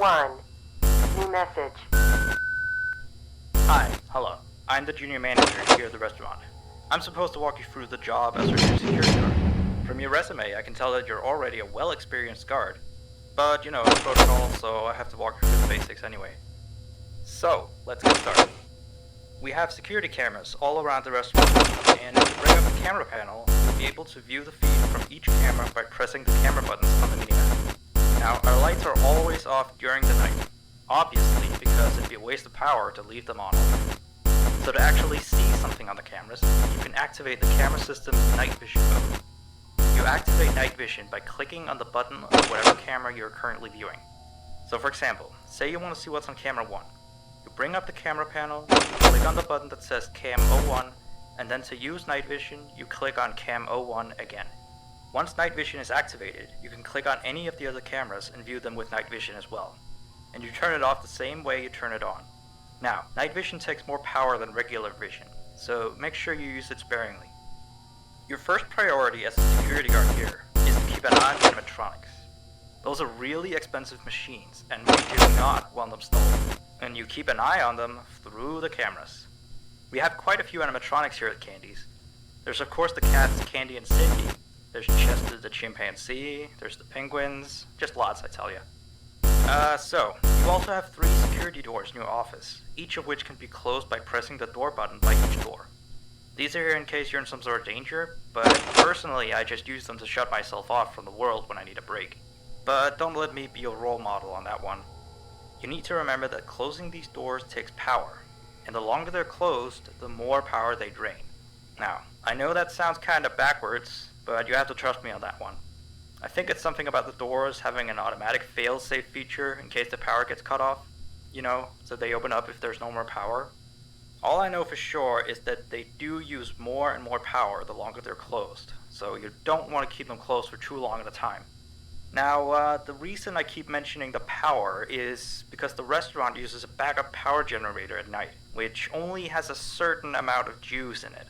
1. New message. Hi, hello. I'm the junior manager here at the restaurant. I'm supposed to walk you through the job as our new security guard. From your resume, I can tell that you're already a well-experienced guard. But, it's protocol, so I have to walk you through the basics anyway. So, let's get started. We have security cameras all around the restaurant, and if you bring up the camera panel, you'll be able to view the feed from each camera by pressing the camera buttons on the minimap. Now, our lights are always off during the night, obviously because it'd be a waste of power to leave them on all night. So to actually see something on the cameras, you can activate the camera system's night vision mode. You activate night vision by clicking on the button of whatever camera you're currently viewing. So for example, say you want to see what's on camera 1. You bring up the camera panel, you click on the button that says Cam 01, and then to use night vision, you click on Cam 01 again. Once night vision is activated, you can click on any of the other cameras and view them with night vision as well. And you turn it off the same way you turn it on. Now, night vision takes more power than regular vision, so make sure you use it sparingly. Your first priority as a security guard here is to keep an eye on animatronics. Those are really expensive machines, and we do not want them stolen. And you keep an eye on them through the cameras. We have quite a few animatronics here at Candy's. There's of course the cats Candy and Cindy, there's Chester the chimpanzee, there's the penguins, just lots I tell ya. So, you also have 3 security doors in your office, each of which can be closed by pressing the door button by each door. These are here in case you're in some sort of danger, but personally I just use them to shut myself off from the world when I need a break. But don't let me be your role model on that one. You need to remember that closing these doors takes power, and the longer they're closed, the more power they drain. Now, I know that sounds kinda backwards, but you have to trust me on that one. I think it's something about the doors having an automatic fail-safe feature in case the power gets cut off, so they open up if there's no more power. All I know for sure is that they do use more and more power the longer they're closed, so you don't want to keep them closed for too long at a time. Now, the reason I keep mentioning the power is because the restaurant uses a backup power generator at night, which only has a certain amount of juice in it.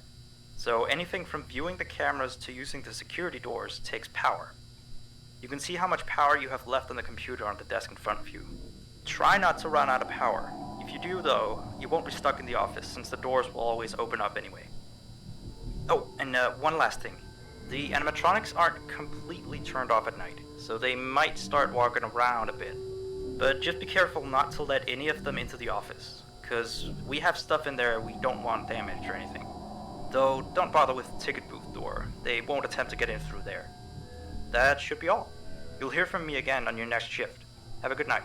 So anything from viewing the cameras to using the security doors takes power. You can see how much power you have left on the computer on the desk in front of you. Try not to run out of power. If you do though, you won't be stuck in the office since the doors will always open up anyway. Oh, and one last thing. The animatronics aren't completely turned off at night, so they might start walking around a bit. But just be careful not to let any of them into the office, cause we have stuff in there we don't want damaged or anything. Though, don't bother with the ticket booth door, they won't attempt to get in through there. That should be all. You'll hear from me again on your next shift. Have a good night.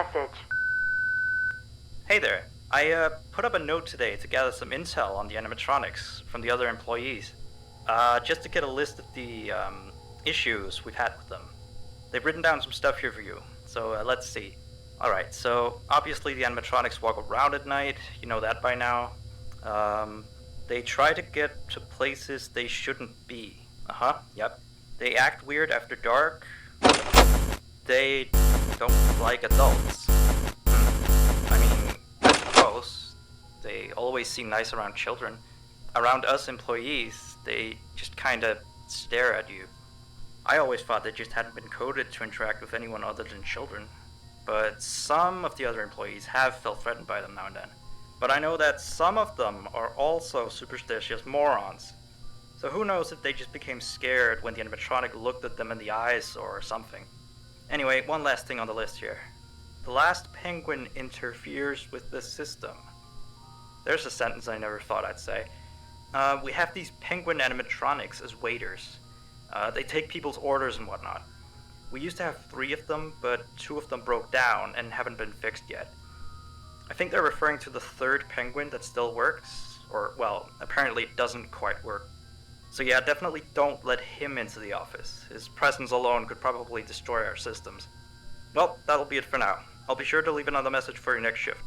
message. Hey there. I put up a note today to gather some intel on the animatronics from the other employees. Just to get a list of the issues we've had with them. They've written down some stuff here for you, so let's see. Alright, so obviously the animatronics walk around at night, you know that by now. They try to get to places they shouldn't be. Yep. They act weird after dark. They don't like adults. I mean, I suppose. They always seem nice around children. Around us employees, they just kinda stare at you. I always thought they just hadn't been coded to interact with anyone other than children. But some of the other employees have felt threatened by them now and then. But I know that some of them are also superstitious morons. So who knows if they just became scared when the animatronic looked at them in the eyes or something. Anyway, one last thing on the list here. The last penguin interferes with the system. There's a sentence I never thought I'd say. We have these penguin animatronics as waiters. They take people's orders and whatnot. We used to have 3 of them, but 2 of them broke down and haven't been fixed yet. I think they're referring to the 3rd penguin that still works, or, well, apparently it doesn't quite work. So yeah, definitely don't let him into the office. His presence alone could probably destroy our systems. Well, that'll be it for now. I'll be sure to leave another message for your next shift.